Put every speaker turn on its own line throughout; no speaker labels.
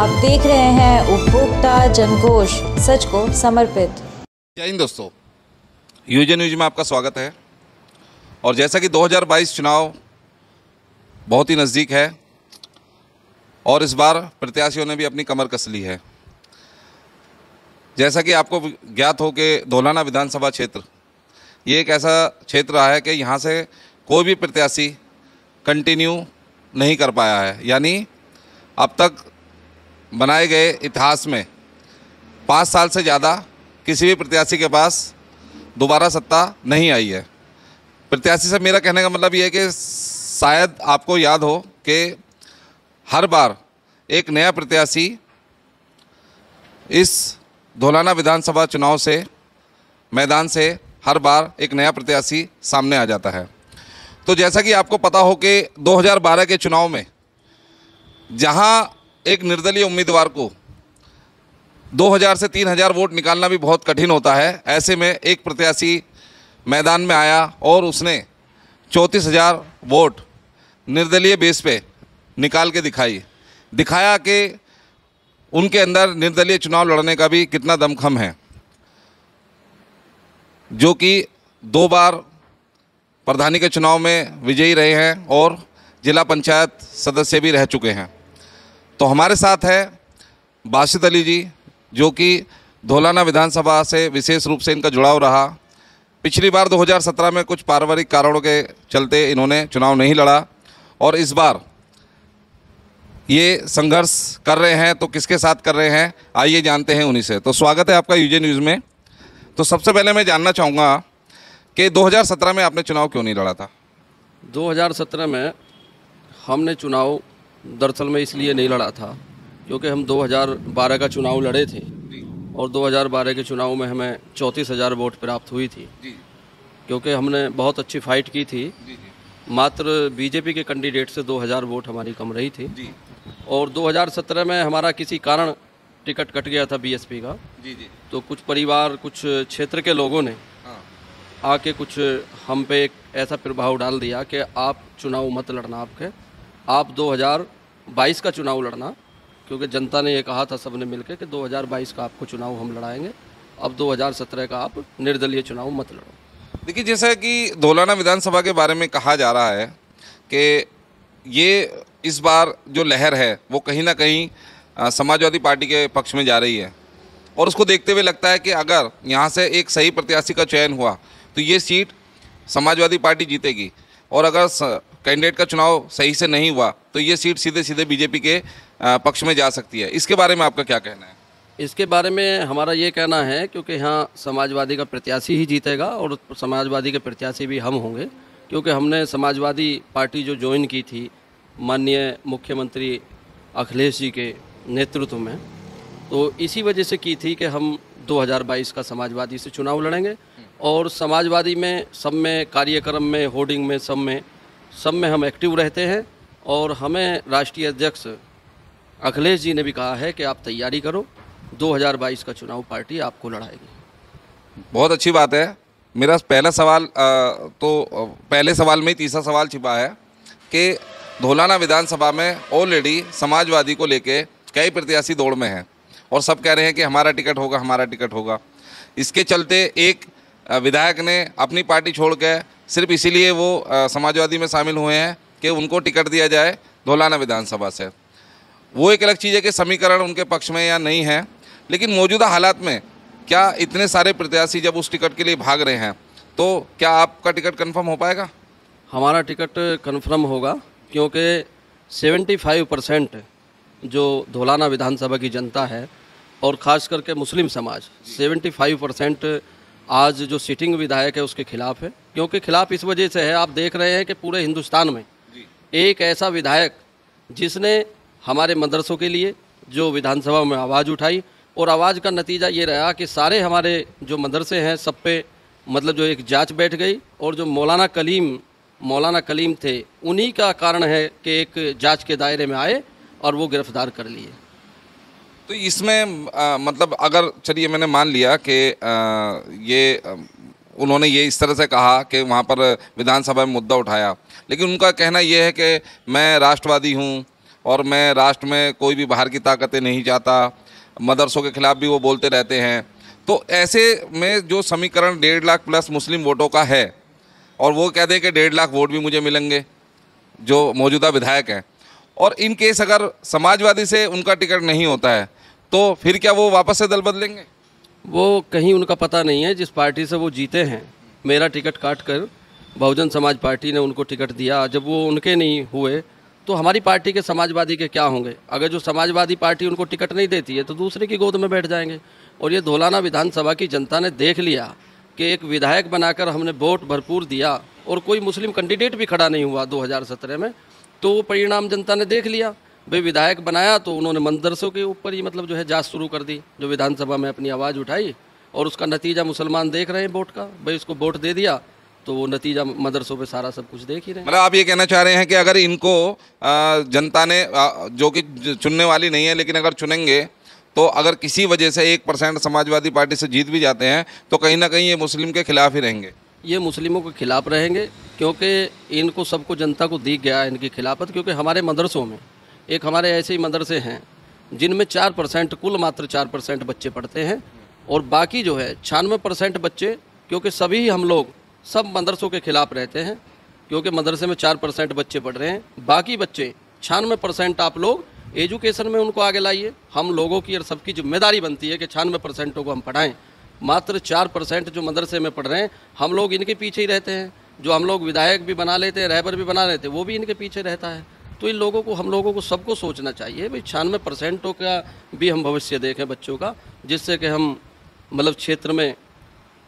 आप देख रहे हैं उपभोक्ता जनघोष, सच को समर्पित।
जय हिंद दोस्तों, यूजे न्यूज में आपका स्वागत है। और जैसा कि 2022 चुनाव बहुत ही नज़दीक है और इस बार प्रत्याशियों ने भी अपनी कमर कस ली है। जैसा कि आपको ज्ञात हो कि धौलाना विधानसभा क्षेत्र ये एक ऐसा क्षेत्र रहा है कि यहाँ से कोई भी प्रत्याशी कंटिन्यू नहीं कर पाया है, यानी अब तक बनाए गए इतिहास में 5 साल से ज़्यादा किसी भी प्रत्याशी के पास दोबारा सत्ता नहीं आई है। प्रत्याशी से मेरा कहने का मतलब ये है कि शायद आपको याद हो कि हर बार एक नया प्रत्याशी इस धौलाना विधानसभा चुनाव से मैदान से हर बार एक नया प्रत्याशी सामने आ जाता है। तो जैसा कि आपको पता हो कि 2012 के चुनाव में जहां एक निर्दलीय उम्मीदवार को 2000 से 3000 वोट निकालना भी बहुत कठिन होता है, ऐसे में एक प्रत्याशी मैदान में आया और उसने 34,000 वोट निर्दलीय बेस पे निकाल के दिखाया कि उनके अंदर निर्दलीय चुनाव लड़ने का भी कितना दमखम है, जो कि 2 बार प्रधानी के चुनाव में विजयी रहे हैं और जिला पंचायत सदस्य भी रह चुके हैं। तो हमारे साथ है बाशिद अली जी, जो कि धौलाना विधानसभा से विशेष रूप से इनका जुड़ाव रहा। पिछली बार 2017 में कुछ पारिवारिक कारणों के चलते इन्होंने चुनाव नहीं लड़ा और इस बार ये संघर्ष कर रहे हैं। तो किसके साथ कर रहे हैं, आइए जानते हैं उन्हीं से। तो स्वागत है आपका यूजे न्यूज़ में। तो सबसे पहले मैं जानना चाहूँगा कि 2017 में आपने चुनाव क्यों नहीं लड़ा था?
2017 में हमने चुनाव दरअसल में इसलिए नहीं लड़ा था क्योंकि हम 2012 का चुनाव लड़े थे और 2012 के चुनाव में हमें 34,000 वोट प्राप्त हुई थी, क्योंकि हमने बहुत अच्छी फाइट की थी। मात्र बीजेपी के कैंडिडेट से 2000 वोट हमारी कम रही थी और 2017 में हमारा किसी कारण टिकट कट गया था बीएसपी का। तो कुछ परिवार, कुछ क्षेत्र के लोगों ने आके कुछ हम पे एक ऐसा प्रभाव डाल दिया कि आप चुनाव मत लड़ना, आप 2022 का चुनाव लड़ना, क्योंकि जनता ने ये कहा था सबने मिलकर कि 2022 का आपको चुनाव हम लड़ाएंगे, अब 2017 का आप निर्दलीय चुनाव मत लड़ो।
देखिए, जैसा कि धौलाना विधानसभा के बारे में कहा जा रहा है कि ये इस बार जो लहर है वो कहीं ना कहीं समाजवादी पार्टी के पक्ष में जा रही है और उसको देखते हुए लगता है कि अगर यहाँ से एक सही प्रत्याशी का चयन हुआ तो ये सीट समाजवादी पार्टी जीतेगी और अगर कैंडिडेट का चुनाव सही से नहीं हुआ तो ये सीट सीधे सीधे बीजेपी के पक्ष में जा सकती है। इसके बारे में आपका क्या कहना है?
इसके बारे में हमारा ये कहना है क्योंकि यहाँ समाजवादी का प्रत्याशी ही जीतेगा और समाजवादी के प्रत्याशी भी हम होंगे, क्योंकि हमने समाजवादी पार्टी जो ज्वाइन की थी माननीय मुख्यमंत्री अखिलेश जी के नेतृत्व में, तो इसी वजह से की थी कि हम 2022 का समाजवादी से चुनाव लड़ेंगे और समाजवादी में सब में कार्यक्रम में, होर्डिंग में, सब में हम एक्टिव रहते हैं और हमें राष्ट्रीय अध्यक्ष अखिलेश जी ने भी कहा है कि आप तैयारी करो, 2022 का चुनाव पार्टी आपको लड़ाएगी।
बहुत अच्छी बात है। मेरा पहला सवाल तो पहले सवाल में ही तीसरा सवाल छिपा है कि धौलाना विधानसभा में ऑलरेडी समाजवादी को लेके कई प्रत्याशी दौड़ में हैं और सब कह रहे हैं कि हमारा टिकट होगा, हमारा टिकट होगा। इसके चलते एक विधायक ने अपनी पार्टी छोड़ के सिर्फ इसीलिए वो समाजवादी में शामिल हुए हैं कि उनको टिकट दिया जाए धौलाना विधानसभा से। वो एक अलग चीज़ है कि समीकरण उनके पक्ष में या नहीं है, लेकिन मौजूदा हालात में क्या इतने सारे प्रत्याशी जब उस टिकट के लिए भाग रहे हैं तो क्या आपका टिकट कंफर्म हो पाएगा?
हमारा टिकट कंफर्म होगा, क्योंकि 75% जो धौलाना विधानसभा की जनता है और ख़ास करके मुस्लिम समाज 75% आज जो सिटिंग विधायक है उसके खिलाफ है। क्योंकि खिलाफ इस वजह से है, आप देख रहे हैं कि पूरे हिंदुस्तान में एक ऐसा विधायक जिसने हमारे मदरसों के लिए जो विधानसभा में आवाज़ उठाई और आवाज़ का नतीजा ये रहा कि सारे हमारे जो मदरसे हैं सब पे मतलब जो एक जांच बैठ गई और जो मौलाना कलीम थे उन्हीं का कारण है कि एक जांच के दायरे में आए और वो गिरफ्तार कर लिए।
तो इसमें मतलब अगर चलिए मैंने मान लिया कि उन्होंने ये इस तरह से कहा कि वहाँ पर विधानसभा में मुद्दा उठाया, लेकिन उनका कहना ये है कि मैं राष्ट्रवादी हूँ और मैं राष्ट्र में कोई भी बाहर की ताकतें नहीं चाहता, मदरसों के खिलाफ भी वो बोलते रहते हैं। तो ऐसे में जो समीकरण 1.5 लाख प्लस मुस्लिम वोटों का है और वो कह दे कि 1.5 लाख वोट भी मुझे मिलेंगे जो मौजूदा विधायक हैं, और इन केस अगर समाजवादी से उनका टिकट नहीं होता है तो फिर क्या वो वापस से दल बदलेंगे?
वो कहीं उनका पता नहीं है। जिस पार्टी से वो जीते हैं, मेरा टिकट काट कर बहुजन समाज पार्टी ने उनको टिकट दिया, जब वो उनके नहीं हुए तो हमारी पार्टी के समाजवादी के क्या होंगे? अगर जो समाजवादी पार्टी उनको टिकट नहीं देती है तो दूसरे की गोद में बैठ जाएंगे। और ये धौलाना विधानसभा की जनता ने देख लिया कि एक विधायक बनाकर हमने वोट भरपूर दिया और कोई मुस्लिम कैंडिडेट भी खड़ा नहीं हुआ 2017 में, तो वो परिणाम जनता ने देख लिया। भाई विधायक बनाया तो उन्होंने मदरसों के ऊपर ही मतलब जो है जांच शुरू कर दी, जो विधानसभा में अपनी आवाज़ उठाई, और उसका नतीजा मुसलमान देख रहे हैं वोट का। भाई उसको वोट दे दिया तो वो नतीजा मदरसों पे सारा सब कुछ देख ही रहे हैं।
मतलब आप ये कहना चाह रहे हैं कि अगर इनको जनता ने जो कि चुनने वाली नहीं है लेकिन अगर चुनेंगे तो अगर किसी वजह से 1% समाजवादी पार्टी से जीत भी जाते हैं तो कहीं ना कहीं ये मुस्लिम के खिलाफ ही रहेंगे?
ये मुस्लिमों के खिलाफ रहेंगे, क्योंकि इनको सबको जनता को दी गया है इनकी खिलाफत। क्योंकि हमारे मदरसों में एक हमारे ऐसे ही मदरसे हैं जिनमें 4% कुल मात्र 4% बच्चे पढ़ते हैं, और बाकी जो है 96% बच्चे, क्योंकि सभी हम लोग सब मदरसों के खिलाफ रहते हैं, क्योंकि मदरसे में 4% बच्चे पढ़ रहे हैं, बाकी बच्चे 96% आप लोग एजुकेशन में उनको आगे लाइए। हम लोगों की और सबकी जिम्मेदारी बनती है कि 96% को हम पढ़ाएं। मात्र 4% जो मदरसे में पढ़ रहे हैं, हम लोग इनके पीछे ही रहते हैं। जो हम लोग विधायक भी बना लेते हैं, रहबर भी बना लेते हैं, वो भी इनके पीछे रहता है। तो इन लोगों को, हम लोगों को सबको सोचना चाहिए भाई 96% का भी हम भविष्य देखें बच्चों का, जिससे कि हम मतलब क्षेत्र में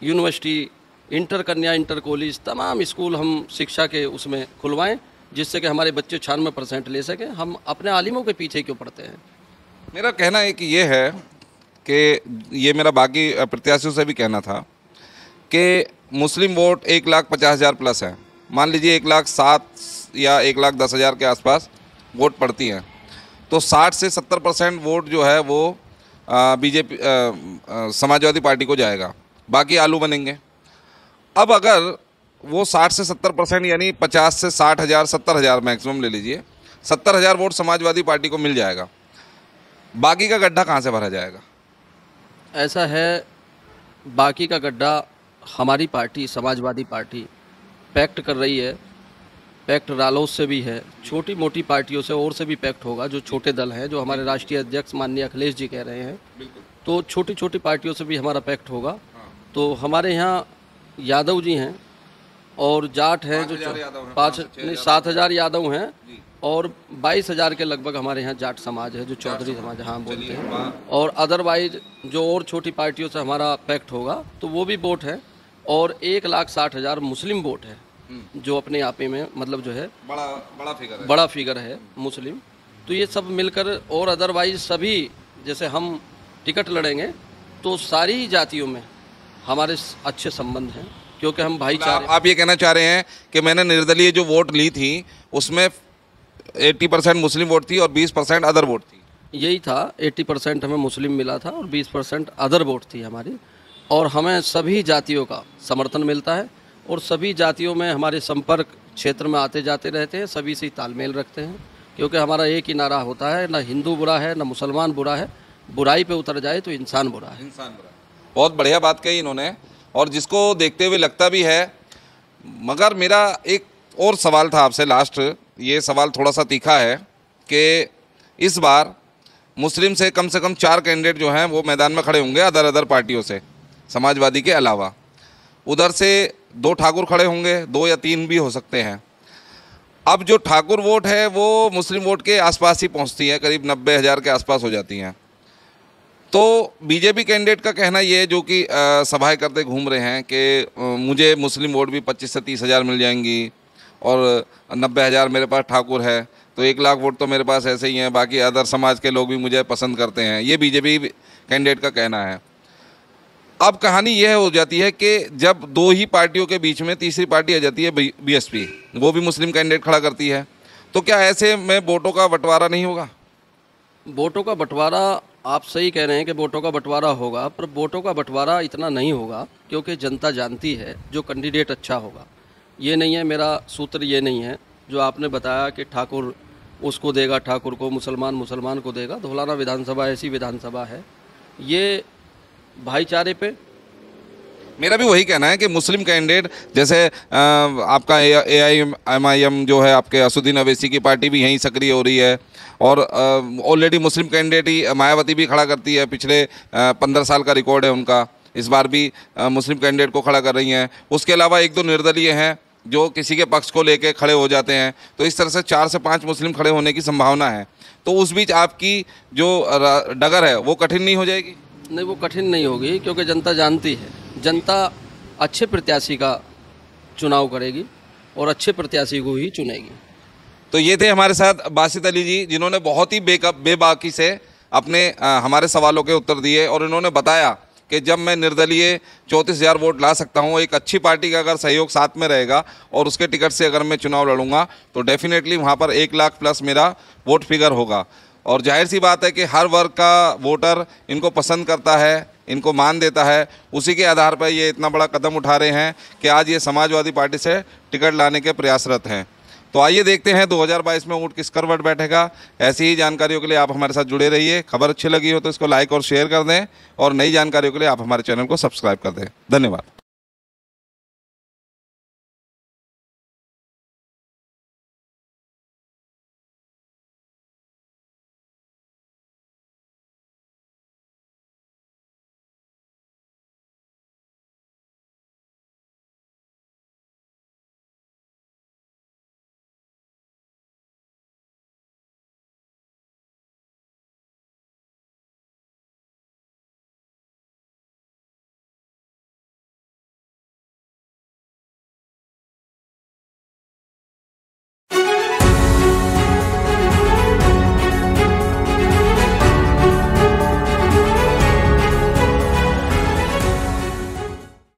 यूनिवर्सिटी, इंटर कन्या, इंटर कॉलेज, तमाम स्कूल हम शिक्षा के उसमें खुलवाएं, जिससे कि हमारे बच्चे 96% ले सकें। हम अपने आलिमों के पीछे क्यों पढ़ते हैं?
मेरा कहना एक ये है कि ये मेरा बाकी प्रत्याशियों से भी कहना था कि मुस्लिम वोट 1,50,000 प्लस है। मान लीजिए 1,07,000 या 1,10,000 के आसपास वोट पड़ती हैं, तो 60 से 70% वोट जो है वो बीजेपी समाजवादी पार्टी को जाएगा, बाकी आलू बनेंगे। अब अगर वो 60 से 70% यानी 50 से 60,000, 70,000 मैक्सिमम ले लीजिए, 70,000 वोट समाजवादी पार्टी को मिल जाएगा, बाकी का गड्ढा कहाँ से भरा जाएगा?
ऐसा है, बाकी का गड्ढा हमारी पार्टी समाजवादी पार्टी पैक्ट कर रही है। पैक्ट रालोद से भी है, छोटी मोटी पार्टियों से और से भी पैक्ट होगा। जो छोटे दल हैं, जो हमारे राष्ट्रीय अध्यक्ष माननीय अखिलेश जी कह रहे हैं, तो छोटी छोटी पार्टियों से भी हमारा पैक्ट होगा। तो हमारे यहाँ यादव जी हैं और जाट हैं, जो 7,000 यादव हैं, और 22,000 के लगभग हमारे यहाँ जाट समाज है, जो चौधरी समाज हाँ बोलते हैं। और अदरवाइज जो और छोटी पार्टियों से हमारा पैक्ट होगा तो वो भी वोट है, और 1,60,000 मुस्लिम वोट है, जो अपने आप में मतलब जो है बड़ा फिगर है मुस्लिम। तो ये सब मिलकर, और अदरवाइज सभी, जैसे हम टिकट लड़ेंगे तो सारी जातियों में हमारे अच्छे संबंध हैं, क्योंकि हम भाईचारे।
आप ये कहना चाह रहे हैं कि मैंने निर्दलीय जो वोट ली थी उसमें 80% मुस्लिम वोट थी और 20% अदर वोट थी?
यही था, 80% हमें मुस्लिम मिला था और 20% अदर वोट थी हमारी। और हमें सभी जातियों का समर्थन मिलता है, और सभी जातियों में हमारे संपर्क क्षेत्र में आते जाते रहते हैं, सभी से तालमेल रखते हैं, क्योंकि हमारा एक ही नारा होता है, ना हिंदू बुरा है ना मुसलमान बुरा है, बुराई पे उतर जाए तो इंसान बुरा है।
इंसान बुरा। बहुत बढ़िया बात कही इन्होंने, और जिसको देखते हुए लगता भी है। मगर मेरा एक और सवाल था आपसे लास्ट, ये सवाल थोड़ा सा तीखा है कि इस बार मुस्लिम से कम 4 कैंडिडेट जो हैं वो मैदान में खड़े होंगे अदर पार्टियों से, समाजवादी के अलावा। उधर से 2 ठाकुर खड़े होंगे, 2 या 3 भी हो सकते हैं। अब जो ठाकुर वोट है वो मुस्लिम वोट के आसपास ही पहुंचती है, करीब 90,000 के आसपास हो जाती हैं। तो बीजेपी कैंडिडेट का कहना ये है, जो कि सभाएं करते घूम रहे हैं, कि मुझे मुस्लिम वोट भी 25 से 30,000 मिल जाएंगी, और 90,000 मेरे पास ठाकुर है, तो 1 लाख वोट तो मेरे पास ऐसे ही हैं, बाकी अदर समाज के लोग भी मुझे पसंद करते हैं। ये बीजेपी कैंडिडेट का कहना है। अब कहानी यह हो जाती है कि जब 2 ही पार्टियों के बीच में तीसरी पार्टी आ जाती है बीएसपी, वो भी मुस्लिम कैंडिडेट खड़ा करती है, तो क्या ऐसे में वोटों का बंटवारा नहीं होगा?
वोटों का बंटवारा, आप सही कह रहे हैं कि वोटों का बंटवारा होगा, पर वोटों का बंटवारा इतना नहीं होगा, क्योंकि जनता जानती है जो कैंडिडेट अच्छा होगा। ये नहीं है, मेरा सूत्र ये नहीं है जो आपने बताया कि ठाकुर उसको देगा ठाकुर को, मुसलमान मुसलमान को देगा। धौलाना विधानसभा ऐसी विधानसभा है, ये भाईचारे पे।
मेरा भी वही कहना है कि मुस्लिम कैंडिडेट जैसे आपका AIMIM जो है, आपके असुद्दीन अवैसी की पार्टी भी यहीं सक्रिय हो रही है, और ऑलरेडी मुस्लिम कैंडिडेट ही मायावती भी खड़ा करती है, पिछले 15 साल का रिकॉर्ड है उनका, इस बार भी मुस्लिम कैंडिडेट को खड़ा कर रही हैं। उसके अलावा 1-2 निर्दलीय हैं जो किसी के पक्ष को लेके खड़े हो जाते हैं, तो इस तरह से 4 से 5 मुस्लिम खड़े होने की संभावना है। तो उस बीच आपकी जो डगर है वो कठिन नहीं हो जाएगी?
नहीं, वो कठिन नहीं होगी, क्योंकि जनता जानती है, जनता अच्छे प्रत्याशी का चुनाव करेगी और अच्छे प्रत्याशी को ही चुनेगी।
तो ये थे हमारे साथ बासित अली जी, जिन्होंने बहुत ही बेबाकी से अपने हमारे सवालों के उत्तर दिए, और इन्होंने बताया कि जब मैं निर्दलीय 34,000 वोट ला सकता हूँ, एक अच्छी पार्टी का अगर सहयोग साथ में रहेगा और उसके टिकट से अगर मैं चुनाव लड़ूंगा, तो डेफिनेटली वहाँ पर 1 लाख प्लस मेरा वोट फिगर होगा। और जाहिर सी बात है कि हर वर्ग का वोटर इनको पसंद करता है, इनको मान देता है, उसी के आधार पर ये इतना बड़ा कदम उठा रहे हैं कि आज ये समाजवादी पार्टी से टिकट लाने के प्रयासरत हैं। तो आइए देखते हैं 2022 में ऊँट किस करवट बैठेगा। ऐसी ही जानकारियों के लिए आप हमारे साथ जुड़े रहिए। खबर अच्छी लगी हो तो इसको लाइक और शेयर कर दें, और नई जानकारियों के लिए आप हमारे चैनल को सब्सक्राइब कर दें। धन्यवाद।